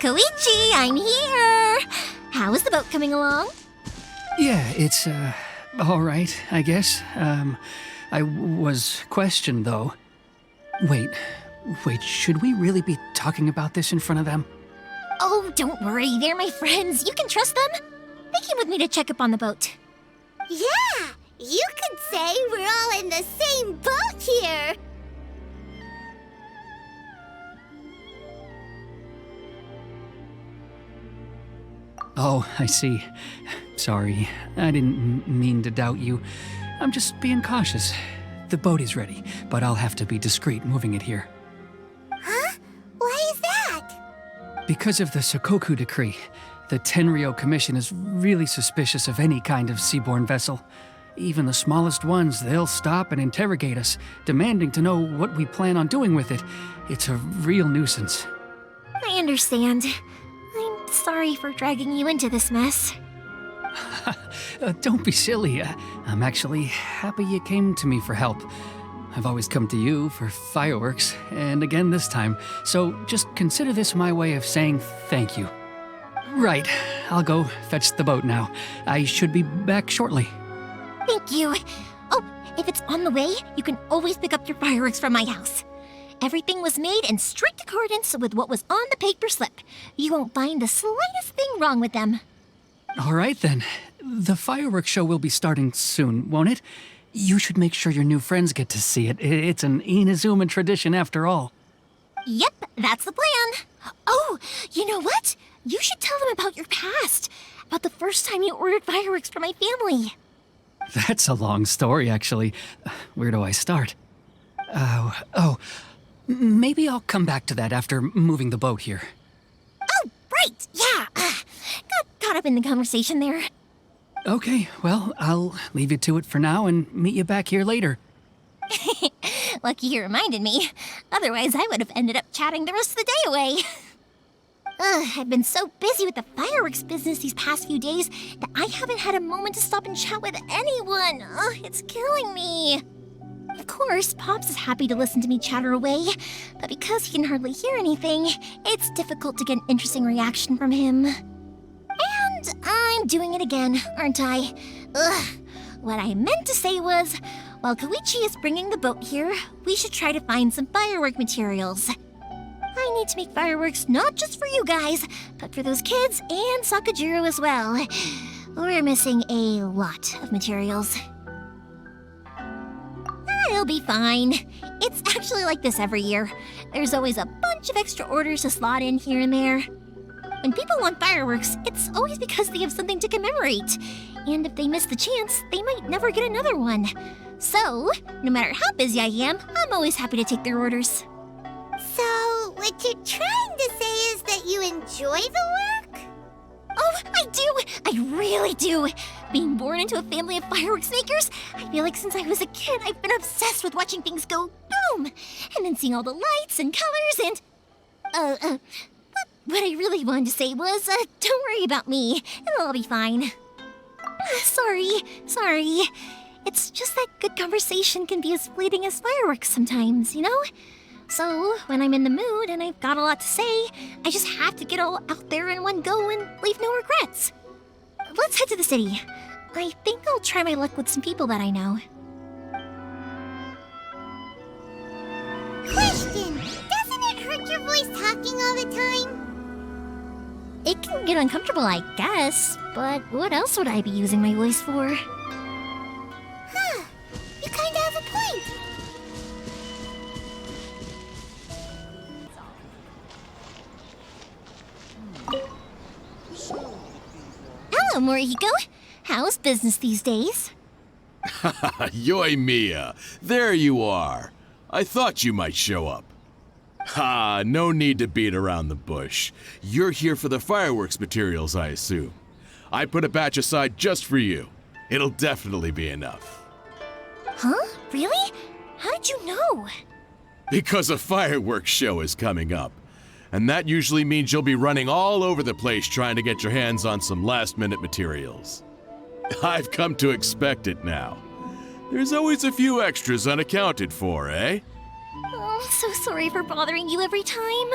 Koichi, I'm here! How is the boat coming along? Yeah, it's, all right, I guess. I was questioned, though. Wait, should we really be talking about this in front of them? Oh, don't worry, they're my friends. You can trust them. They came with me to check up on the boat. Yeah, you could say we're all in the same boat here. Oh, I see. Sorry, I didn't mean to doubt you. I'm just being cautious. The boat is ready, but I'll have to be discreet moving it here. Huh? Why is that? Because of the Sokoku decree, the Tenryou Commission is really suspicious of any kind of seaborne vessel. Even the smallest ones, they'll stop and interrogate us, demanding to know what we plan on doing with it. It's a real nuisance. I understand. I'm sorry for dragging you into this mess. Don't be silly. I'm actually happy you came to me for help. I've always come to you for fireworks, and again this time, so just consider this my way of saying thank you. Right, I'll go fetch the boat now. I should be back shortly. Thank you. Oh, if it's on the way, you can always pick up your fireworks from my house. Everything was made in strict accordance with what was on the paper slip. You won't find the slightest thing wrong with them. All right then. The fireworks show will be starting soon, won't it? You should make sure your new friends get to see it. It's an Inazuma tradition after all. Yep, that's the plan. Oh, you know what? You should tell them about your past. About the first time you ordered fireworks for my family. That's a long story, actually. Where do I start? Maybe I'll come back to that after moving the boat here. Oh, right, yeah. Got caught up in the conversation there. Okay, well, I'll leave you to it for now and meet you back here later. Lucky you reminded me. Otherwise, I would have ended up chatting the rest of the day away. I've been so busy with the fireworks business these past few days that I haven't had a moment to stop and chat with anyone. It's killing me. Of course, Pops is happy to listen to me chatter away, but because he can hardly hear anything, it's difficult to get an interesting reaction from him. And I'm doing it again, aren't I? What I meant to say was, while Koichi is bringing the boat here, we should try to find some firework materials. I need to make fireworks not just for you guys, but for those kids and Sakajiro as well. We're missing a lot of materials. It'll be fine. It's actually like this every year. There's always a bunch of extra orders to slot in here and there. When people want fireworks, it's always because they have something to commemorate. And if they miss the chance, they might never get another one. So, no matter how busy I am, I'm always happy to take their orders. So, what you're trying to say is that you enjoy the work? Oh, I do! I really do! Being born into a family of fireworks makers, I feel like since I was a kid, I've been obsessed with watching things go boom! And then seeing all the lights and colors and... What I really wanted to say was, don't worry about me. It'll all be fine. Sorry. It's just that good conversation can be as fleeting as fireworks sometimes, you know? So, when I'm in the mood and I've got a lot to say, I just have to get all out there in one go and leave no regrets. Let's head to the city. I think I'll try my luck with some people that I know. Question! Doesn't it hurt your voice talking all the time? It can get uncomfortable, I guess, but what else would I be using my voice for? Huh. You kinda have a point. Hello, Morihiko. How's business these days? Yoimiya, there you are. I thought you might show up. Ha, no need to beat around the bush. You're here for the fireworks materials, I assume. I put a batch aside just for you. It'll definitely be enough. Huh? Really? How did you know? Because a fireworks show is coming up. And that usually means you'll be running all over the place trying to get your hands on some last-minute materials. I've come to expect it now. There's always a few extras unaccounted for, eh? Oh, so sorry for bothering you every time.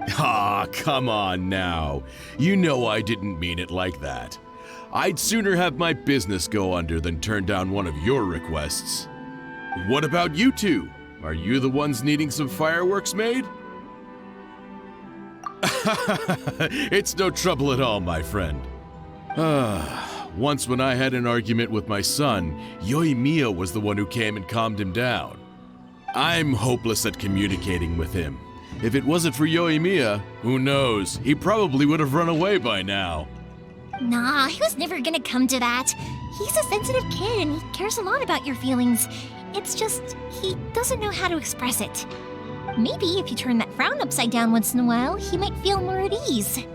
Ah, come on now. You know I didn't mean it like that. I'd sooner have my business go under than turn down one of your requests. What about you two? Are you the ones needing some fireworks made? It's no trouble at all, my friend. Once when I had an argument with my son, Yoimiya was the one who came and calmed him down. I'm hopeless at communicating with him. If it wasn't for Yoimiya, who knows, he probably would have run away by now. Nah, he was never gonna come to that. He's a sensitive kid and he cares a lot about your feelings. It's just, he doesn't know how to express it. Maybe if you turn that frown upside down once in a while, he might feel more at ease.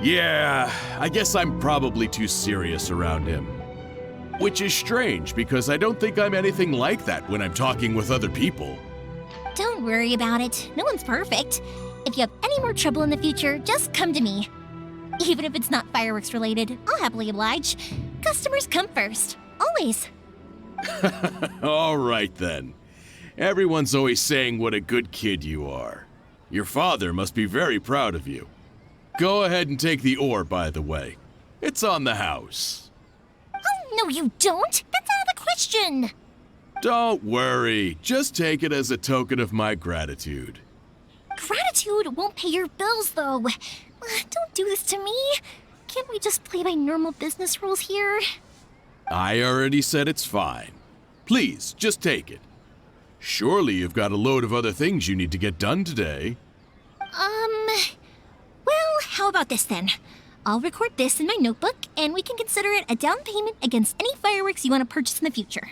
Yeah, I guess I'm probably too serious around him. Which is strange, because I don't think I'm anything like that when I'm talking with other people. Don't worry about it. No one's perfect. If you have any more trouble in the future, just come to me. Even if it's not fireworks related, I'll happily oblige. Customers come first. Always. All right then. Everyone's always saying what a good kid you are. Your father must be very proud of you. Go ahead and take the ore, by the way. It's on the house. Oh, no you don't. That's out of the question. Don't worry. Just take it as a token of my gratitude. Gratitude won't pay your bills, though. Don't do this to me. Can't we just play by normal business rules here? I already said it's fine. Please, just take it. Surely you've got a load of other things you need to get done today. Well, how about this then? I'll record this in my notebook, and we can consider it a down payment against any fireworks you want to purchase in the future.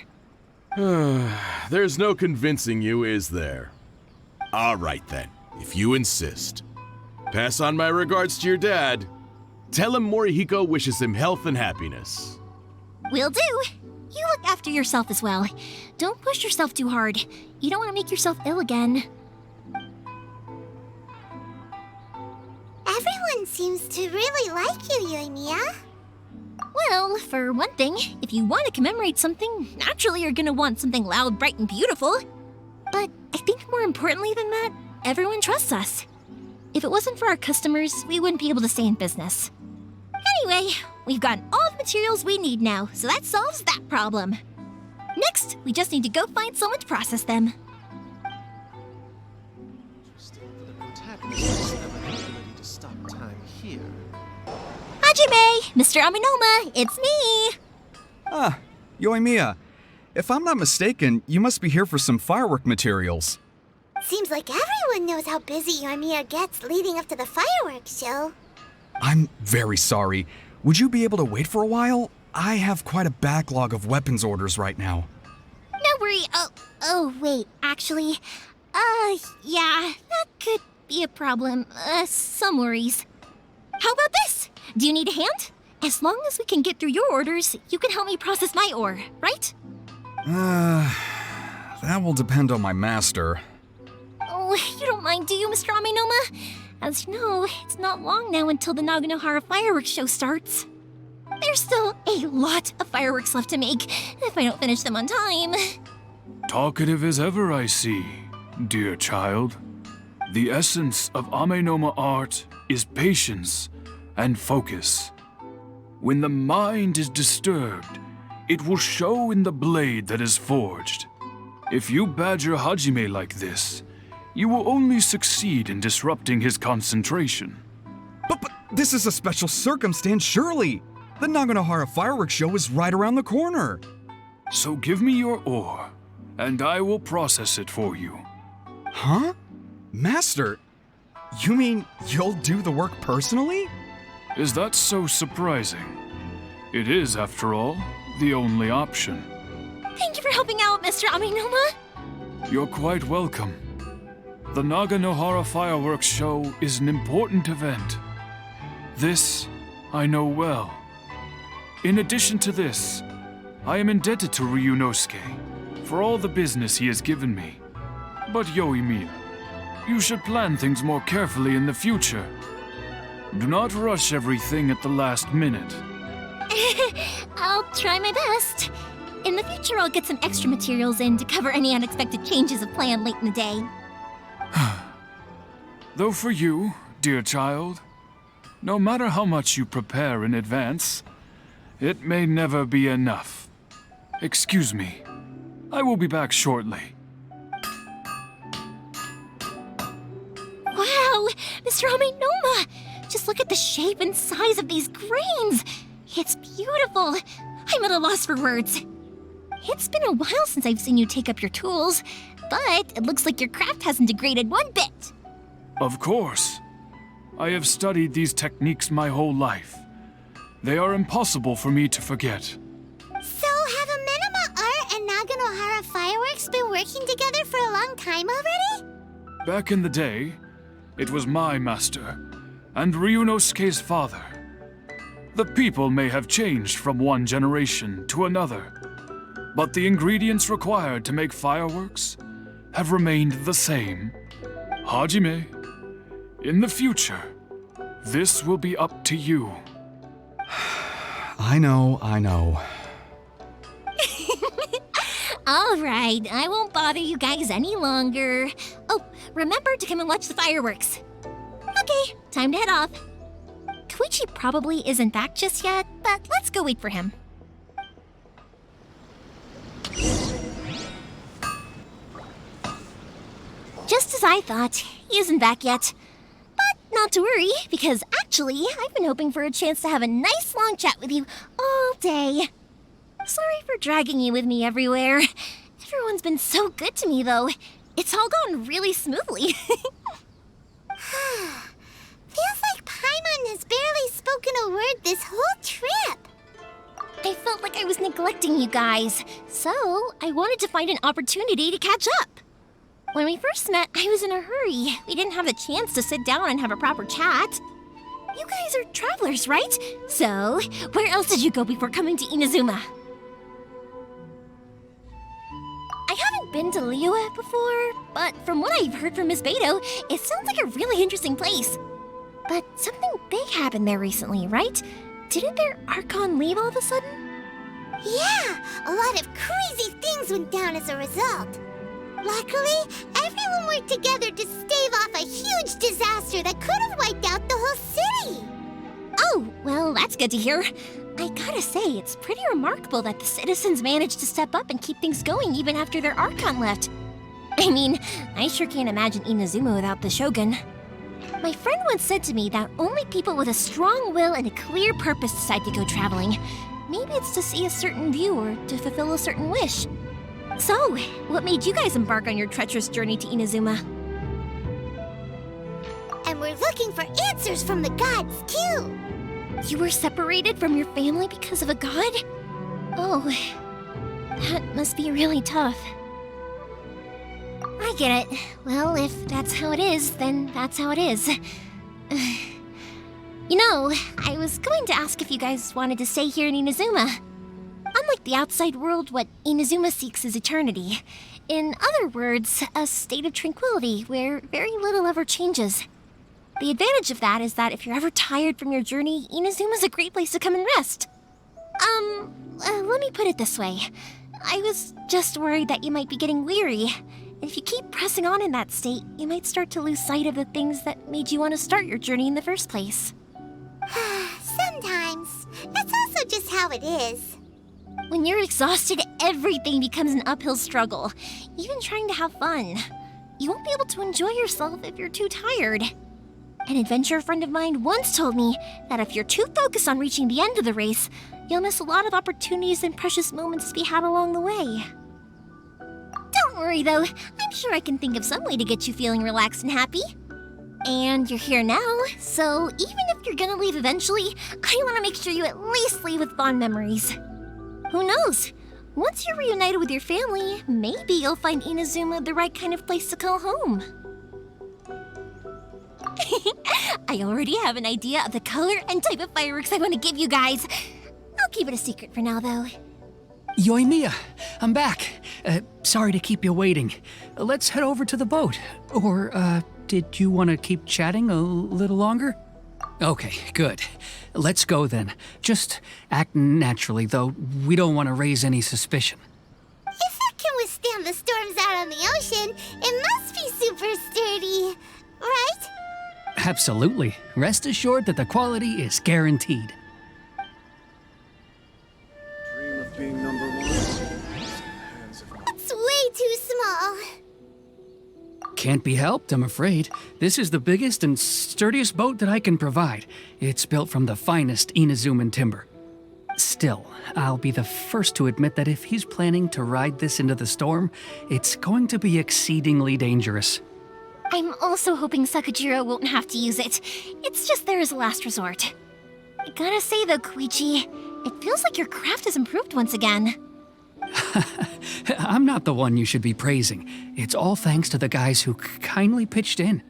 There's no convincing you, is there? All right then, if you insist. Pass on my regards to your dad. Tell him Morihiko wishes him health and happiness. Will do. You look after yourself as well. Don't push yourself too hard. You don't want to make yourself ill again. Everyone seems to really like you, Yoimiya. Well, for one thing, if you want to commemorate something, naturally you're gonna want something loud, bright, and beautiful. But I think more importantly than that, everyone trusts us. If it wasn't for our customers, we wouldn't be able to stay in business. Anyway, we've gotten all the materials we need now, so that solves that problem. Next, we just need to go find someone to process them. The protagonist is never ready to stop time here. Hajime! Mr. Aminoma, it's me! Ah, Yoimiya. If I'm not mistaken, you must be here for some firework materials. Seems like everyone knows how busy Yoimiya gets leading up to the fireworks show. I'm very sorry. Would you be able to wait for a while? I have quite a backlog of weapons orders right now. No worry. Oh, wait, actually, yeah, that could be a problem. Some worries. How about this? Do you need a hand? As long as we can get through your orders, you can help me process my ore, right? That will depend on my master. Oh, you don't mind, do you, Mr. Aminoma? As you know, it's not long now until the Naganohara fireworks show starts. There's still a lot of fireworks left to make, if I don't finish them on time. Talkative as ever, I see, dear child. The essence of Amenoma art is patience and focus. When the mind is disturbed, it will show in the blade that is forged. If you badger Hajime like this, you will only succeed in disrupting his concentration. But this is a special circumstance, surely. The Naganohara fireworks show is right around the corner. So give me your ore, and I will process it for you. Huh? Master, you mean you'll do the work personally? Is that so surprising? It is, after all, the only option. Thank you for helping out, Mr. Aminoma. You're quite welcome. The Naganohara fireworks show is an important event. This I know well. In addition to this, I am indebted to Ryunosuke for all the business he has given me. But Yoimiya, you should plan things more carefully in the future. Do not rush everything at the last minute. I'll try my best. In the future, I'll get some extra materials in to cover any unexpected changes of plan late in the day. Though for you, dear child. No matter how much you prepare in advance, it may never be enough. Excuse me. I will be back shortly. Wow, Mr. Amenoma! Just look at the shape and size of these grains! It's beautiful! I'm at a loss for words. It's been a while since I've seen you take up your tools, but it looks like your craft hasn't degraded one bit. Of course. I have studied these techniques my whole life. They are impossible for me to forget. So, have Amenoma Art and Naganohara Fireworks been working together for a long time already? Back in the day, it was my master, and Ryunosuke's father. The people may have changed from one generation to another, but the ingredients required to make fireworks have remained the same. Hajime, in the future, this will be up to you. I know. All right, I won't bother you guys any longer. Oh, remember to come and watch the fireworks. Okay, time to head off. Koichi probably isn't back just yet, but let's go wait for him. Just as I thought, he isn't back yet. But not to worry, because actually, I've been hoping for a chance to have a nice long chat with you all day. Sorry for dragging you with me everywhere. Everyone's been so good to me, though. It's all gone really smoothly. Feels like Paimon has barely spoken a word this whole trip. I felt like I was neglecting you guys, so I wanted to find an opportunity to catch up. When we first met, I was in a hurry. We didn't have the chance to sit down and have a proper chat. You guys are travelers, right? So, where else did you go before coming to Inazuma? I haven't been to Liyue before, but from what I've heard from Miss Beidou, it sounds like a really interesting place. But something big happened there recently, right? Didn't their Archon leave all of a sudden? Yeah, a lot of crazy things went down as a result. Luckily, everyone worked together to stave off a huge disaster that could have wiped out the whole city. Oh, well, that's good to hear. I gotta say, it's pretty remarkable that the citizens managed to step up and keep things going even after their Archon left. I mean, I sure can't imagine Inazuma without the Shogun. My friend once said to me that only people with a strong will and a clear purpose decide to go traveling. Maybe it's to see a certain view or to fulfill a certain wish. So, what made you guys embark on your treacherous journey to Inazuma? And we're looking for answers from the gods, too. You were separated from your family because of a god? Oh, that must be really tough. I get it. Well, if that's how it is, then that's how it is. You know, I was going to ask if you guys wanted to stay here in Inazuma. Unlike the outside world, what Inazuma seeks is eternity. In other words, a state of tranquility where very little ever changes. The advantage of that is that if you're ever tired from your journey, Inazuma's a great place to come and rest. Let me put it this way. I was just worried that you might be getting weary. And if you keep pressing on in that state, you might start to lose sight of the things that made you want to start your journey in the first place. Sometimes. That's also just how it is. When you're exhausted, everything becomes an uphill struggle, even trying to have fun. You won't be able to enjoy yourself if you're too tired. An adventurer friend of mine once told me that if you're too focused on reaching the end of the race, you'll miss a lot of opportunities and precious moments to be had along the way. Don't worry though, I'm sure I can think of some way to get you feeling relaxed and happy. And you're here now, so even if you're gonna leave eventually, I want to make sure you at least leave with fond memories. Who knows? Once you're reunited with your family, maybe you'll find Inazuma the right kind of place to call home. I already have an idea of the color and type of fireworks I want to give you guys. I'll keep it a secret for now, though. Yoimiya, I'm back. Sorry to keep you waiting. Let's head over to the boat. Or, did you want to keep chatting a little longer? Okay, good. Let's go then. Just act naturally, though we don't want to raise any suspicion. If it can withstand the storms out on the ocean, it must be super sturdy, right? Absolutely. Rest assured that the quality is guaranteed. Dream of being number one. Hands of It's way too small. Can't be helped, I'm afraid. This is the biggest and sturdiest boat that I can provide. It's built from the finest Inazuman timber. Still, I'll be the first to admit that if he's planning to ride this into the storm, it's going to be exceedingly dangerous. I'm also hoping Sakajiro won't have to use it. It's just there as a last resort. I gotta say though, Koichi, it feels like your craft has improved once again. I'm not the one you should be praising. It's all thanks to the guys who kindly pitched in.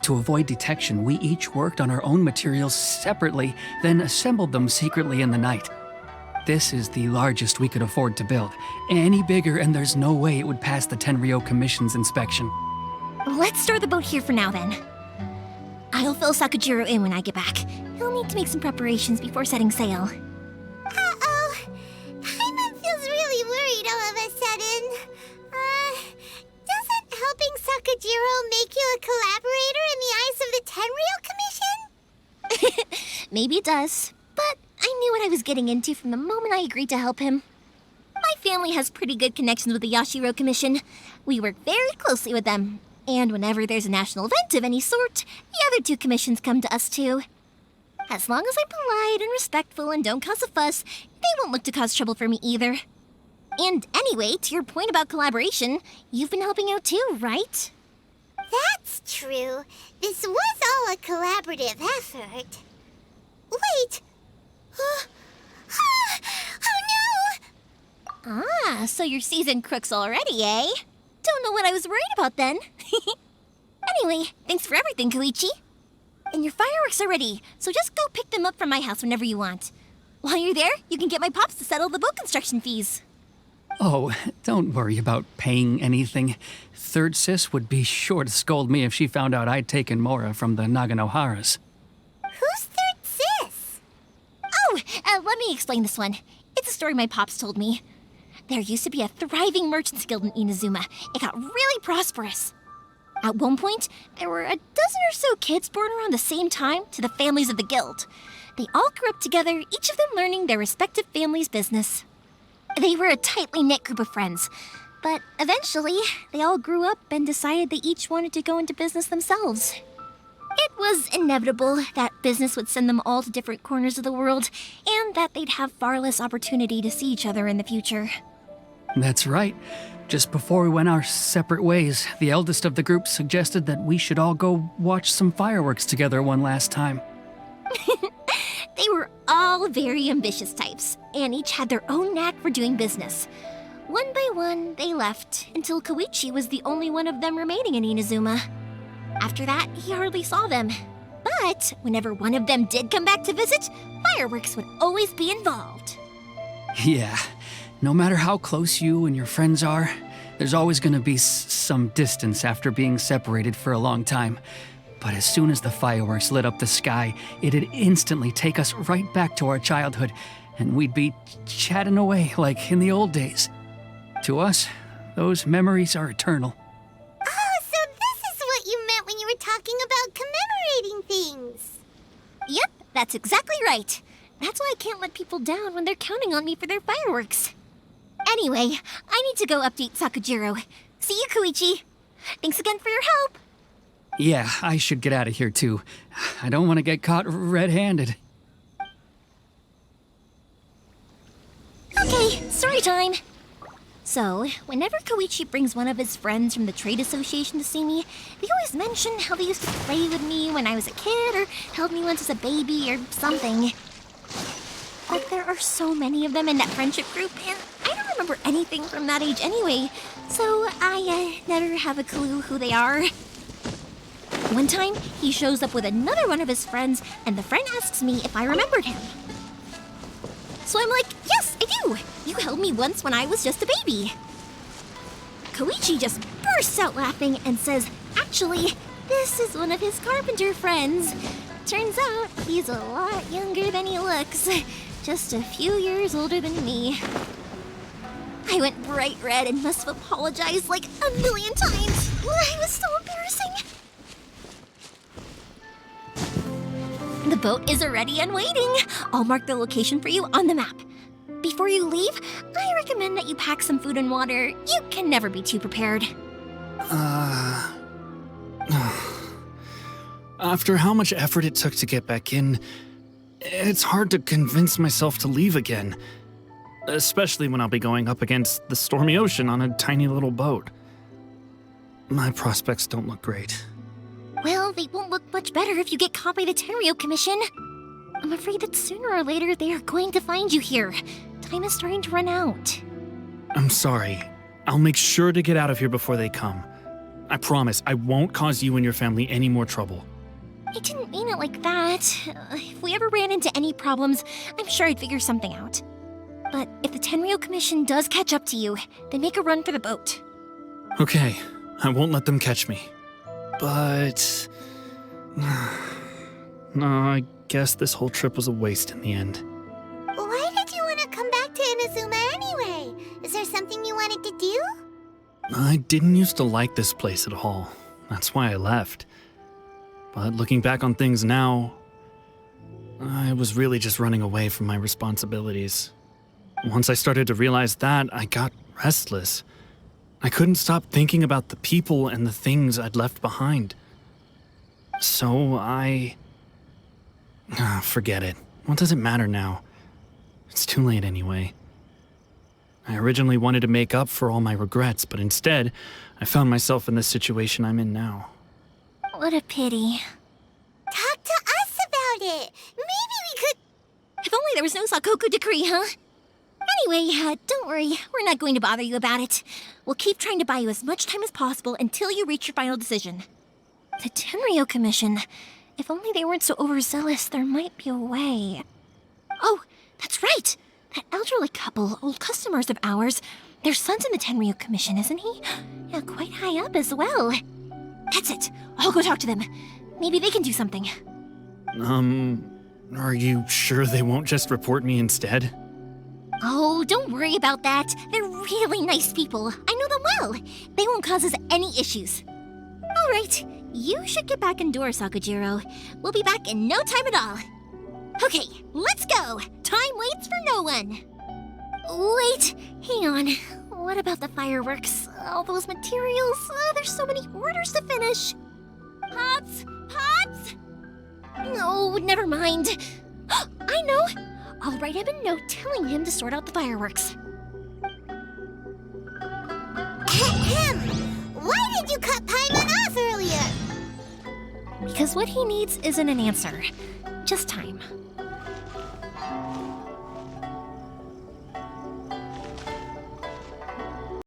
To avoid detection, we each worked on our own materials separately, then assembled them secretly in the night. This is the largest we could afford to build. Any bigger and there's no way it would pass the Tenryou Commission's inspection. Let's store the boat here for now then. I'll fill Sakajiro in when I get back. He'll need to make some preparations before setting sail. Uh-oh. Paimon feels really worried all of a sudden. Doesn't helping Sakajiro make you a collaborator in the eyes of the Tenryou Commission? Maybe it does, but I knew what I was getting into from the moment I agreed to help him. My family has pretty good connections with the Yashiro Commission. We work very closely with them, and whenever there's a national event of any sort, the other two commissions come to us too. As long as I'm polite and respectful and don't cause a fuss, they won't look to cause trouble for me either. And anyway, to your point about collaboration, you've been helping out too, right? That's true. This was all a collaborative effort. Wait! Oh no! Ah, so you're seasoned crooks already, eh? Don't know what I was worried about then. Anyway, thanks for everything, Koichi. And your fireworks are ready, so just go pick them up from my house whenever you want. While you're there, you can get my pops to settle the boat construction fees. Oh, don't worry about paying anything. Third Sis would be sure to scold me if she found out I'd taken Mora from the Naganoharas. Who's Third Sis? Oh, let me explain this one. It's a story my pops told me. There used to be a thriving merchants guild in Inazuma. It got really prosperous. At one point, there were a dozen or so kids born around the same time to the families of the guild. They all grew up together, each of them learning their respective family's business. They were a tightly knit group of friends, but eventually, they all grew up and decided they each wanted to go into business themselves. It was inevitable that business would send them all to different corners of the world, and that they'd have far less opportunity to see each other in the future. That's right. Just before we went our separate ways, the eldest of the group suggested that we should all go watch some fireworks together one last time. They were all very ambitious types, and each had their own knack for doing business. One by one, they left, until Koichi was the only one of them remaining in Inazuma. After that, he hardly saw them. But whenever one of them did come back to visit, fireworks would always be involved. Yeah, no matter how close you and your friends are, there's always going to be some distance after being separated for a long time. But as soon as the fireworks lit up the sky, it'd instantly take us right back to our childhood, and we'd be chatting away like in the old days. To us, those memories are eternal. Oh, so this is what you meant when you were talking about commemorating things. Yep, that's exactly right. That's why I can't let people down when they're counting on me for their fireworks. Anyway, I need to go update Sakajiro. See you, Koichi. Thanks again for your help. Yeah, I should get out of here too. I don't want to get caught red-handed. Okay, story time. So, whenever Koichi brings one of his friends from the trade association to see me, they always mention how they used to play with me when I was a kid or held me once as a baby or something. But there are so many of them in that friendship group, and I don't remember anything from that age anyway, so I never have a clue who they are. One time, he shows up with another one of his friends, and the friend asks me if I remembered him. So I'm like, yes, I do! You held me once when I was just a baby. Koichi just bursts out laughing and says, actually, this is one of his carpenter friends. Turns out, he's a lot younger than he looks. Just a few years older than me. I went bright red and must have apologized like a million times. It was so embarrassing. The boat is ready and waiting. I'll mark the location for you on the map. Before you leave, I recommend that you pack some food and water. You can never be too prepared. After how much effort it took to get back in, it's hard to convince myself to leave again. Especially when I'll be going up against the stormy ocean on a tiny little boat. My prospects don't look great. Well, they won't look much better if you get caught by the Tenryou Commission. I'm afraid that sooner or later they are going to find you here. Time is starting to run out. I'm sorry. I'll make sure to get out of here before they come. I promise I won't cause you and your family any more trouble. I didn't mean it like that. If we ever ran into any problems, I'm sure I'd figure something out. But if the Tenryou Commission does catch up to you, then make a run for the boat. Okay, I won't let them catch me. But... no, I guess this whole trip was a waste in the end. Why did you want to come back to Inazuma anyway? Is there something you wanted to do? I didn't used to like this place at all. That's why I left. But looking back on things now, I was really just running away from my responsibilities. Once I started to realize that, I got restless. I couldn't stop thinking about the people and the things I'd left behind. So forget it. What does it matter now? It's too late anyway. I originally wanted to make up for all my regrets, but instead, I found myself in the situation I'm in now. What a pity. Talk to us about it. Maybe we could... If only there was no Sakoku decree, huh? Anyway, don't worry. We're not going to bother you about it. We'll keep trying to buy you as much time as possible until you reach your final decision. The Tenryou Commission. If only they weren't so overzealous, there might be a way. Oh, that's right! That elderly couple, old customers of ours, their son's in the Tenryou Commission, isn't he? Yeah, quite high up as well. That's it. I'll go talk to them. Maybe they can do something. Are you sure they won't just report me instead? Oh, don't worry about that. They're really nice people. I know them well. They won't cause us any issues. All right, you should get back indoors, Sakujiro. We'll be back in no time at all. Okay, let's go. Time waits for no one. Wait, hang on. What about the fireworks? All those materials? There's so many orders to finish. Pops! Pops! No, never mind. I know. I'll write him a note telling him to sort out the fireworks. Ahem! Why did you cut Paimon off earlier? Because what he needs isn't an answer, just time.